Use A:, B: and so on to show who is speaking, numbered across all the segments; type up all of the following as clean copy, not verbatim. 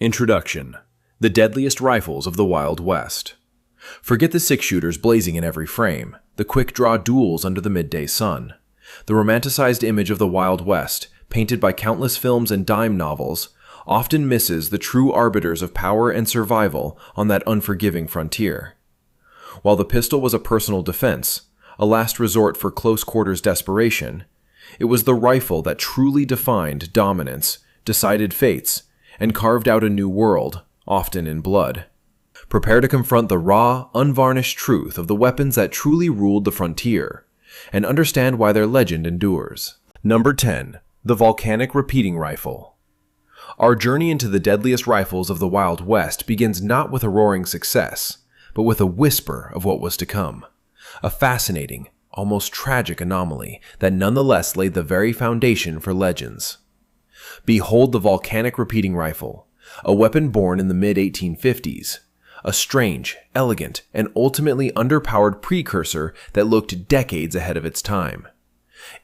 A: Introduction: The deadliest rifles of the Wild West. Forget the six-shooters blazing in every frame, the quick-draw duels under the midday sun. The romanticized image of the Wild West, painted by countless films and dime novels, often misses the true arbiters of power and survival on that unforgiving frontier. While the pistol was a personal defense, a last resort for close-quarters desperation, it was the rifle that truly defined dominance, decided fates, and carved out a new world, often in blood. Prepare to confront the raw, unvarnished truth of the weapons that truly ruled the frontier, and understand why their legend endures. Number 10. The Volcanic Repeating Rifle. Our journey into the deadliest rifles of the Wild West begins not with a roaring success, but with a whisper of what was to come. A fascinating, almost tragic anomaly that nonetheless laid the very foundation for legends. Behold the Volcanic Repeating Rifle, a weapon born in the mid-1850s. A strange, elegant, and ultimately underpowered precursor that looked decades ahead of its time.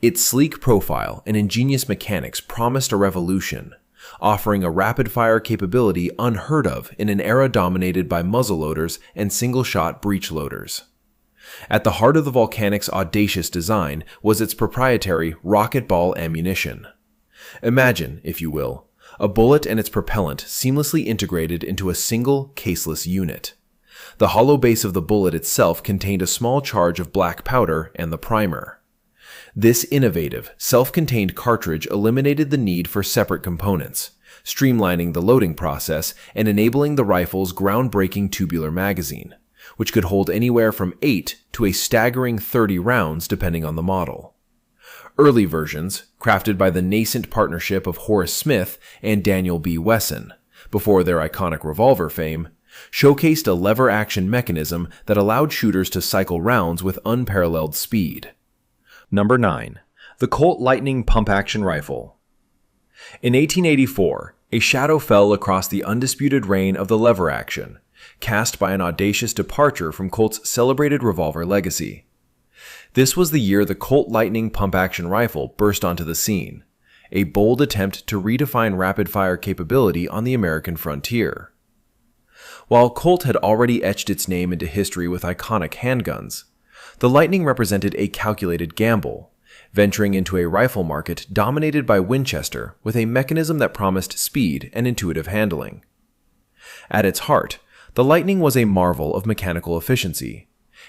A: Its sleek profile and ingenious mechanics promised a revolution, offering a rapid-fire capability unheard of in an era dominated by muzzleloaders and single-shot breech loaders. At the heart of the Volcanic's audacious design was its proprietary rocket ball ammunition. Imagine, if you will, a bullet and its propellant seamlessly integrated into a single, caseless unit. The hollow base of the bullet itself contained a small charge of black powder and the primer. This innovative, self-contained cartridge eliminated the need for separate components, streamlining the loading process and enabling the rifle's groundbreaking tubular magazine, which could hold anywhere from 8 to a staggering 30 rounds depending on the model. Early versions, crafted by the nascent partnership of Horace Smith and Daniel B. Wesson, before their iconic revolver fame, showcased a lever-action mechanism that allowed shooters to cycle rounds with unparalleled speed. Number 9. The Colt Lightning Pump-Action Rifle. In 1884, a shadow fell across the undisputed reign of the lever action, cast by an audacious departure from Colt's celebrated revolver legacy. This was the year the Colt Lightning Pump-Action Rifle burst onto the scene, a bold attempt to redefine rapid-fire capability on the American frontier. While Colt had already etched its name into history with iconic handguns, the Lightning represented a calculated gamble, venturing into a rifle market dominated by Winchester with a mechanism that promised speed and intuitive handling. At its heart, the Lightning was a marvel of mechanical efficiency,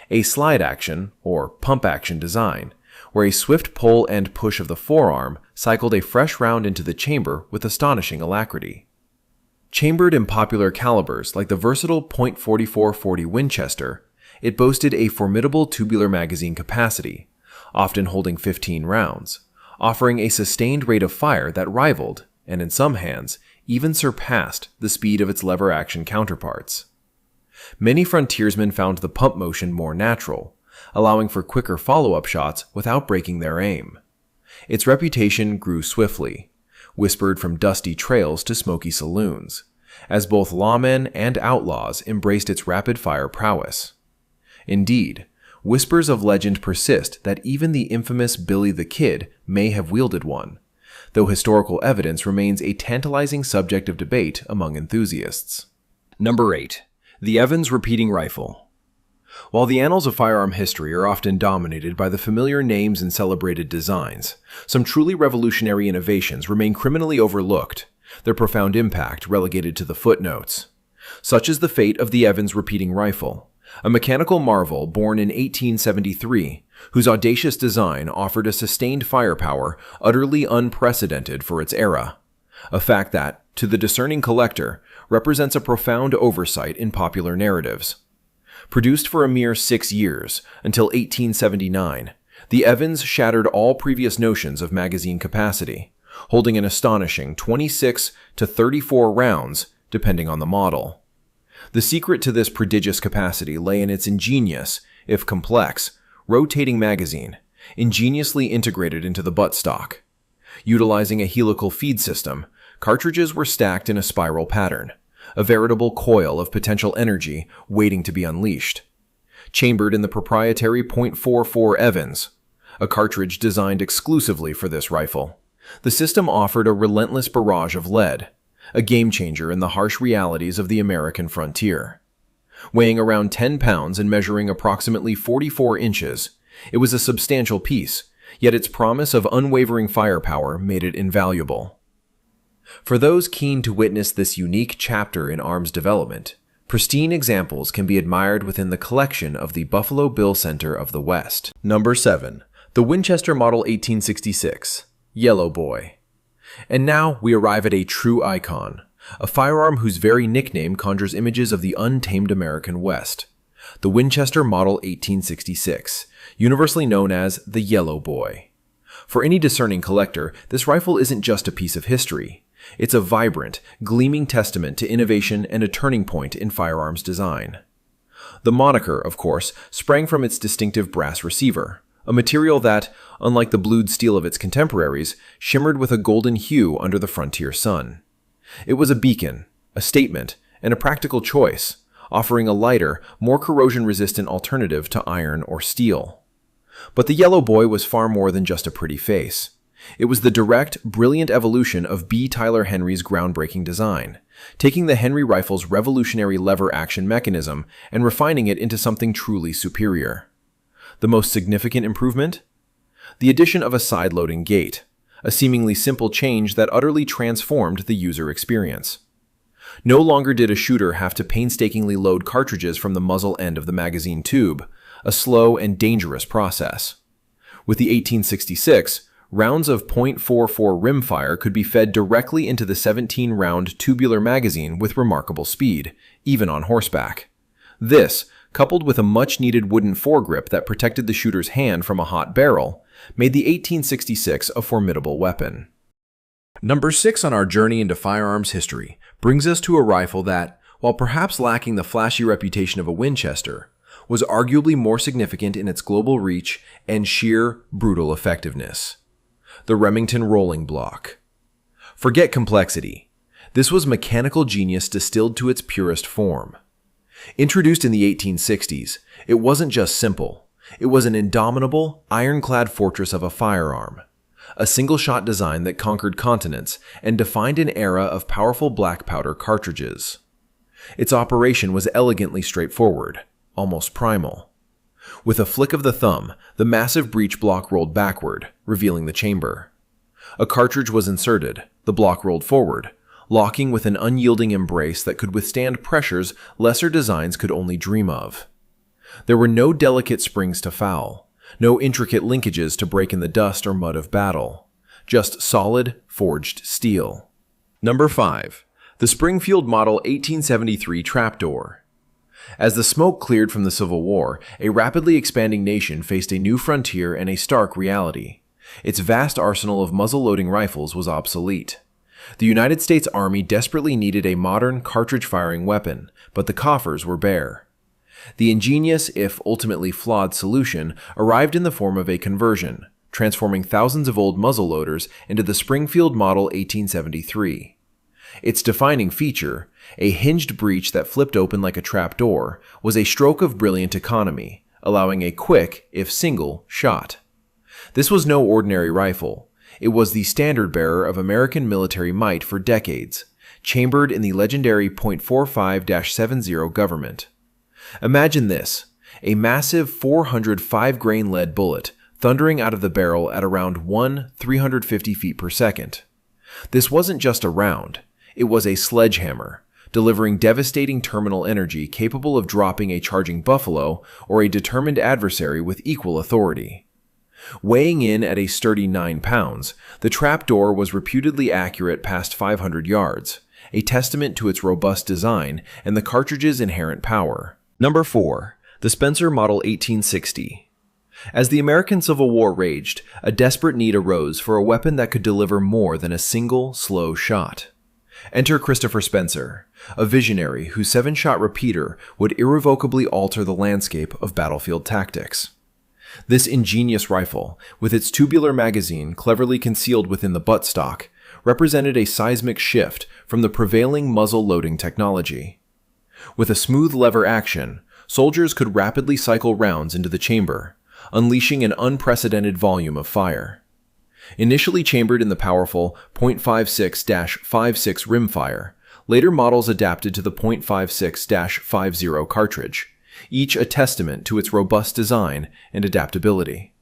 A: a slide action, or pump action design, where a swift pull and push of the forearm cycled a fresh round into the chamber with astonishing alacrity. Chambered in popular calibers like the versatile .44-40 Winchester, it boasted a formidable tubular magazine capacity, often holding 15 rounds, offering a sustained rate of fire that rivaled, and in some hands, even surpassed the speed of its lever-action counterparts. Many frontiersmen found the pump motion more natural, allowing for quicker follow-up shots without breaking their aim. Its reputation grew swiftly, whispered from dusty trails to smoky saloons, as both lawmen and outlaws embraced its rapid-fire prowess. Indeed, whispers of legend persist that even the infamous Billy the Kid may have wielded one, though historical evidence remains a tantalizing subject of debate among enthusiasts. Number 8. The Evans Repeating Rifle. While the annals of firearm history are often dominated by the familiar names and celebrated designs, some truly revolutionary innovations remain criminally overlooked, their profound impact relegated to the footnotes. Such is the fate of the Evans Repeating Rifle, a mechanical marvel born in 1873, whose audacious design offered a sustained firepower utterly unprecedented for its era, a fact that, to the discerning collector, represents a profound oversight in popular narratives. Produced for a mere 6 years, until 1879, the Evans shattered all previous notions of magazine capacity, holding an astonishing 26 to 34 rounds, depending on the model. The secret to this prodigious capacity lay in its ingenious, if complex, rotating magazine, ingeniously integrated into the buttstock. Utilizing a helical feed system, cartridges were stacked in a spiral pattern, a veritable coil of potential energy waiting to be unleashed. Chambered in the proprietary .44 Evans, a cartridge designed exclusively for this rifle, the system offered a relentless barrage of lead, a game-changer in the harsh realities of the American frontier. Weighing around 10 pounds and measuring approximately 44 inches, it was a substantial piece, yet its promise of unwavering firepower made it invaluable. For those keen to witness this unique chapter in arms development, pristine examples can be admired within the collection of the Buffalo Bill Center of the West. Number 7. The Winchester Model 1866, Yellow Boy. And now we arrive at a true icon, a firearm whose very nickname conjures images of the untamed American West. The Winchester Model 1866, universally known as the Yellow Boy. For any discerning collector, this rifle isn't just a piece of history. It's a vibrant, gleaming testament to innovation and a turning point in firearms design. The moniker, of course, sprang from its distinctive brass receiver, a material that, unlike the blued steel of its contemporaries, shimmered with a golden hue under the frontier sun. It was a beacon, a statement, and a practical choice, offering a lighter, more corrosion-resistant alternative to iron or steel. But the Yellow Boy was far more than just a pretty face. It was the direct, brilliant evolution of B. Tyler Henry's groundbreaking design, taking the Henry rifle's revolutionary lever action mechanism and refining it into something truly superior. The most significant improvement? The addition of a side-loading gate, a seemingly simple change that utterly transformed the user experience. No longer did a shooter have to painstakingly load cartridges from the muzzle end of the magazine tube, a slow and dangerous process. With the 1866, rounds of .44 rimfire could be fed directly into the 17-round tubular magazine with remarkable speed, even on horseback. This, coupled with a much-needed wooden foregrip that protected the shooter's hand from a hot barrel, made the 1866 a formidable weapon. Number 6 on our journey into firearms history brings us to a rifle that, while perhaps lacking the flashy reputation of a Winchester, was arguably more significant in its global reach and sheer, brutal effectiveness. The Remington rolling block. Forget complexity. This was mechanical genius distilled to its purest form. Introduced in the 1860s, it wasn't just simple. It was an indomitable, ironclad fortress of a firearm. A single-shot design that conquered continents and defined an era of powerful black powder cartridges. Its operation was elegantly straightforward, almost primal. With a flick of the thumb, the massive breech block rolled backward, revealing the chamber. A cartridge was inserted, the block rolled forward, locking with an unyielding embrace that could withstand pressures lesser designs could only dream of. There were no delicate springs to foul, no intricate linkages to break in the dust or mud of battle, just solid, forged steel. Number 5. The Springfield Model 1873 Trapdoor. As the smoke cleared from the Civil War, a rapidly expanding nation faced a new frontier and a stark reality. Its vast arsenal of muzzle-loading rifles was obsolete. The United States Army desperately needed a modern, cartridge-firing weapon, but the coffers were bare. The ingenious, if ultimately flawed, solution arrived in the form of a conversion, transforming thousands of old muzzleloaders into the Springfield Model 1873. Its defining feature, a hinged breech that flipped open like a trapdoor, was a stroke of brilliant economy, allowing a quick, if single, shot. This was no ordinary rifle. It was the standard-bearer of American military might for decades, chambered in the legendary .45-70 government. Imagine this, a massive 405-grain lead bullet thundering out of the barrel at around 350 feet per second. This wasn't just a round, it was a sledgehammer, delivering devastating terminal energy capable of dropping a charging buffalo or a determined adversary with equal authority. Weighing in at a sturdy 9 pounds, the Trapdoor was reputedly accurate past 500 yards, a testament to its robust design and the cartridge's inherent power. Number 4. The Spencer Model 1860. As the American Civil War raged, a desperate need arose for a weapon that could deliver more than a single, slow shot. Enter Christopher Spencer, a visionary whose 7-shot repeater would irrevocably alter the landscape of battlefield tactics. This ingenious rifle, with its tubular magazine cleverly concealed within the buttstock, represented a seismic shift from the prevailing muzzle-loading technology. With a smooth lever action, soldiers could rapidly cycle rounds into the chamber, unleashing an unprecedented volume of fire. Initially chambered in the powerful .56-56 rimfire, later models adapted to the .56-50 cartridge, each a testament to its robust design and adaptability.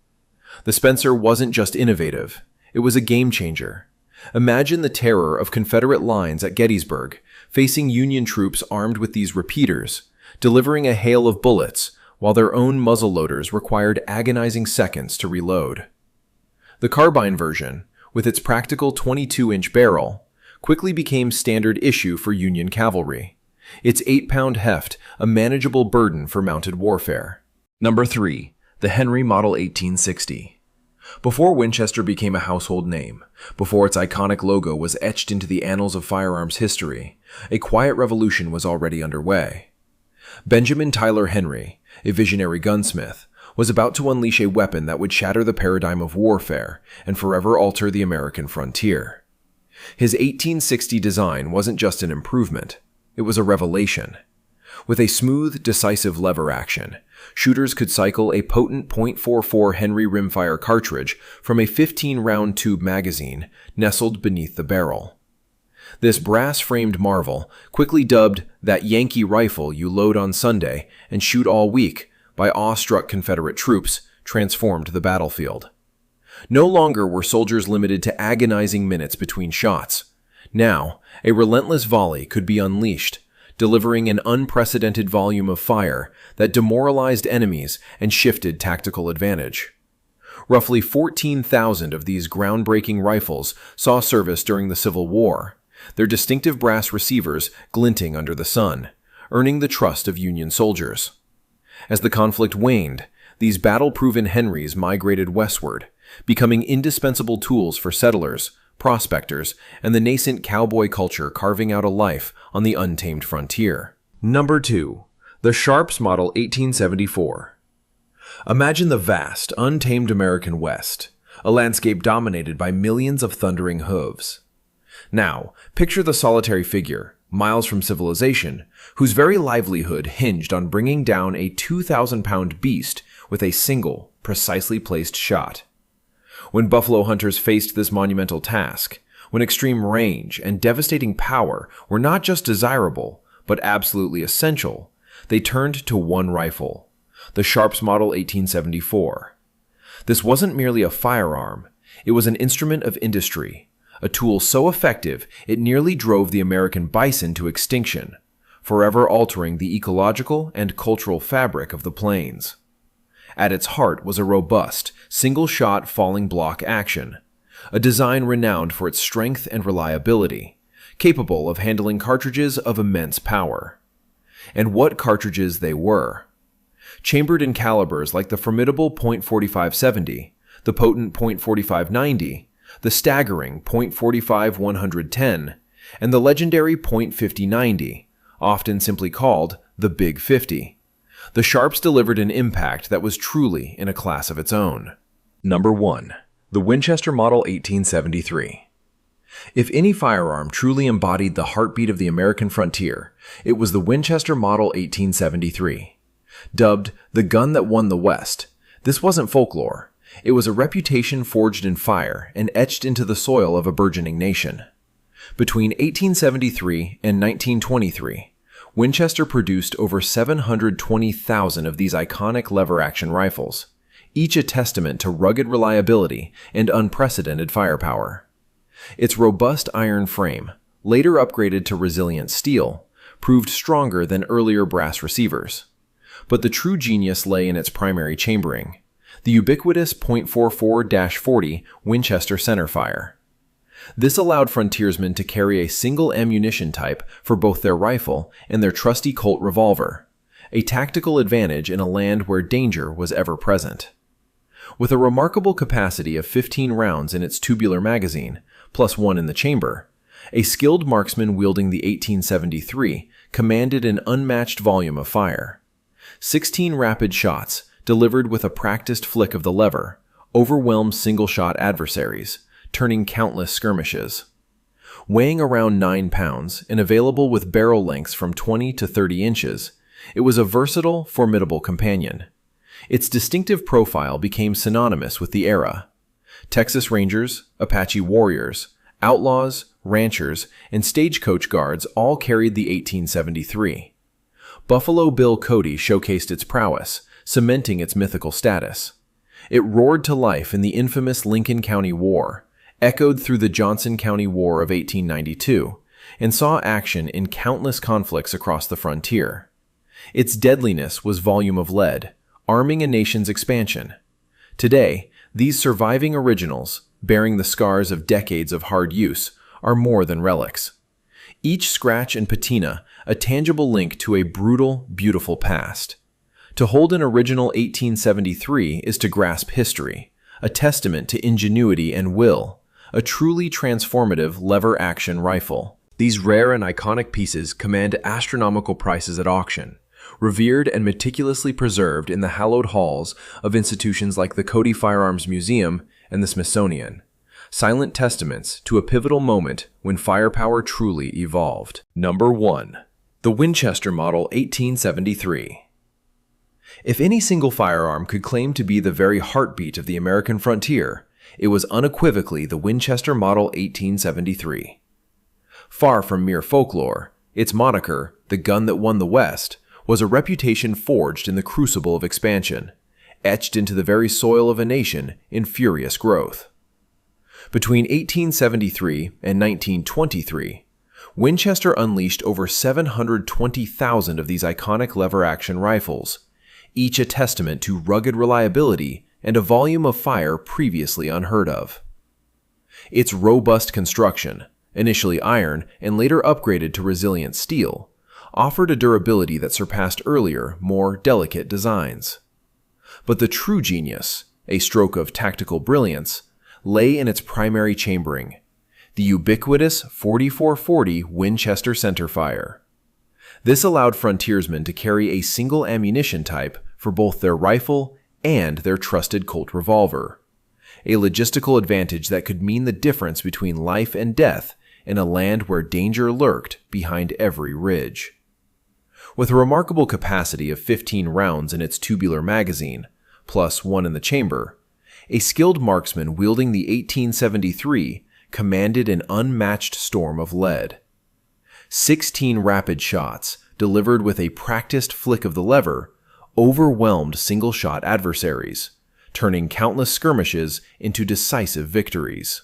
A: The Spencer wasn't just innovative, it was a game changer. Imagine the terror of Confederate lines at Gettysburg, facing Union troops armed with these repeaters, delivering a hail of bullets while their own muzzle loaders required agonizing seconds to reload. The carbine version, with its practical 22-inch barrel, quickly became standard issue for Union cavalry, its 8-pound heft a manageable burden for mounted warfare. Number 3. The Henry Model 1860. Before Winchester became a household name, before its iconic logo was etched into the annals of firearms history, a quiet revolution was already underway. Benjamin Tyler Henry, a visionary gunsmith, was about to unleash a weapon that would shatter the paradigm of warfare and forever alter the American frontier. His 1860 design wasn't just an improvement, it was a revelation. With a smooth, decisive lever action, shooters could cycle a potent .44 Henry rimfire cartridge from a 15-round tube magazine nestled beneath the barrel. This brass-framed marvel, quickly dubbed that Yankee rifle you load on Sunday and shoot all week by awestruck Confederate troops, transformed the battlefield. No longer were soldiers limited to agonizing minutes between shots. Now, a relentless volley could be unleashed, delivering an unprecedented volume of fire that demoralized enemies and shifted tactical advantage. Roughly 14,000 of these groundbreaking rifles saw service during the Civil War, their distinctive brass receivers glinting under the sun, earning the trust of Union soldiers. As the conflict waned, these battle-proven Henrys migrated westward, becoming indispensable tools for settlers, prospectors, and the nascent cowboy culture carving out a life on the untamed frontier. Number 2. The Sharps Model 1874. Imagine the vast, untamed American West, a landscape dominated by millions of thundering hooves. Now, picture the solitary figure, miles from civilization, whose very livelihood hinged on bringing down a 2,000-pound beast with a single, precisely placed shot. When buffalo hunters faced this monumental task, when extreme range and devastating power were not just desirable, but absolutely essential, they turned to one rifle, the Sharps Model 1874. This wasn't merely a firearm, it was an instrument of industry, a tool so effective it nearly drove the American bison to extinction, forever altering the ecological and cultural fabric of the plains. At its heart was a robust, single-shot falling block action, a design renowned for its strength and reliability, capable of handling cartridges of immense power. And what cartridges they were! Chambered in calibers like the formidable .4570, the potent .4590, the staggering .45-110, and the legendary .5090, often simply called the Big 50. The Sharps delivered an impact that was truly in a class of its own. Number 1. The Winchester Model 1873. If any firearm truly embodied the heartbeat of the American frontier, it was the Winchester Model 1873. Dubbed the gun that won the West, this wasn't folklore. It was a reputation forged in fire and etched into the soil of a burgeoning nation. Between 1873 and 1923, Winchester produced over 720,000 of these iconic lever-action rifles, each a testament to rugged reliability and unprecedented firepower. Its robust iron frame, later upgraded to resilient steel, proved stronger than earlier brass receivers. But the true genius lay in its primary chambering, the ubiquitous .44-40 Winchester centerfire. This allowed frontiersmen to carry a single ammunition type for both their rifle and their trusty Colt revolver, a tactical advantage in a land where danger was ever present. With a remarkable capacity of 15 rounds in its tubular magazine, plus one in the chamber, a skilled marksman wielding the 1873 commanded an unmatched volume of fire. 16 rapid shots, delivered with a practiced flick of the lever, overwhelmed single-shot adversaries, turning countless skirmishes. Weighing around 9 pounds and available with barrel lengths from 20 to 30 inches, it was a versatile, formidable companion. Its distinctive profile became synonymous with the era. Texas Rangers, Apache Warriors, outlaws, ranchers, and stagecoach guards all carried the 1873. Buffalo Bill Cody showcased its prowess, cementing its mythical status. It roared to life in the infamous Lincoln County War, echoed through the Johnson County War of 1892, and saw action in countless conflicts across the frontier. Its deadliness was volume of lead, arming a nation's expansion. Today, these surviving originals, bearing the scars of decades of hard use, are more than relics. Each scratch and patina a tangible link to a brutal, beautiful past. To hold an original 1873 is to grasp history, a testament to ingenuity and will, a truly transformative lever-action rifle. These rare and iconic pieces command astronomical prices at auction, revered and meticulously preserved in the hallowed halls of institutions like the Cody Firearms Museum and the Smithsonian, silent testaments to a pivotal moment when firepower truly evolved. Number 1. The Winchester Model 1873. If any single firearm could claim to be the very heartbeat of the American frontier, it was unequivocally the Winchester Model 1873. Far from mere folklore, its moniker, the gun that won the West, was a reputation forged in the crucible of expansion, etched into the very soil of a nation in furious growth. Between 1873 and 1923, Winchester unleashed over 720,000 of these iconic lever-action rifles, each a testament to rugged reliability and a volume of fire previously unheard of. Its robust construction, initially iron and later upgraded to resilient steel, offered a durability that surpassed earlier, more delicate designs. But the true genius, a stroke of tactical brilliance, lay in its primary chambering, the ubiquitous 4440 Winchester centerfire. This allowed frontiersmen to carry a single ammunition type for both their rifle and their trusted Colt revolver, a logistical advantage that could mean the difference between life and death in a land where danger lurked behind every ridge. With a remarkable capacity of 15 rounds in its tubular magazine, plus one in the chamber, a skilled marksman wielding the 1873 commanded an unmatched storm of lead. 16 rapid shots, delivered with a practiced flick of the lever, overwhelmed single-shot adversaries, turning countless skirmishes into decisive victories.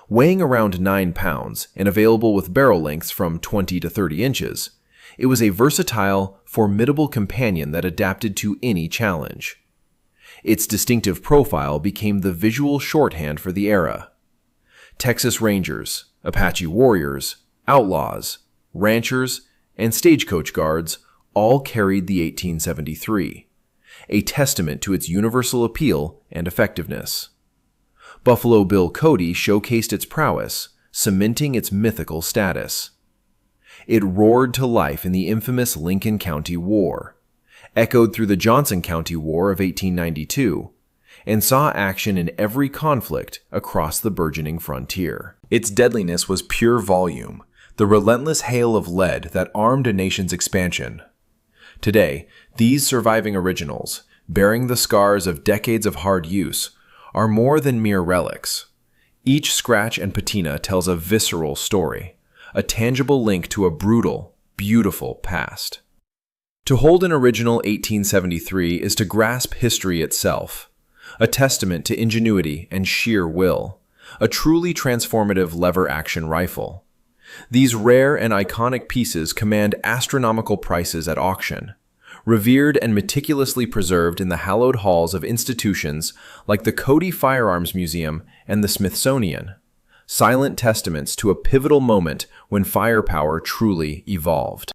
A: Weighing around 9 pounds and available with barrel lengths from 20 to 30 inches, it was a versatile, formidable companion that adapted to any challenge. Its distinctive profile became the visual shorthand for the era. Texas Rangers, Apache Warriors, outlaws, ranchers, and stagecoach guards all carried the 1873, a testament to its universal appeal and effectiveness. Buffalo Bill Cody showcased its prowess, cementing its mythical status. It roared to life in the infamous Lincoln County War, echoed through the Johnson County War of 1892, and saw action in every conflict across the burgeoning frontier. Its deadliness was pure volume, the relentless hail of lead that armed a nation's expansion. Today, these surviving originals, bearing the scars of decades of hard use, are more than mere relics. Each scratch and patina tells a visceral story, a tangible link to a brutal, beautiful past. To hold an original 1873 is to grasp history itself, a testament to ingenuity and sheer will, a truly transformative lever-action rifle. These rare and iconic pieces command astronomical prices at auction, revered and meticulously preserved in the hallowed halls of institutions like the Cody Firearms Museum and the Smithsonian, silent testaments to a pivotal moment when firepower truly evolved.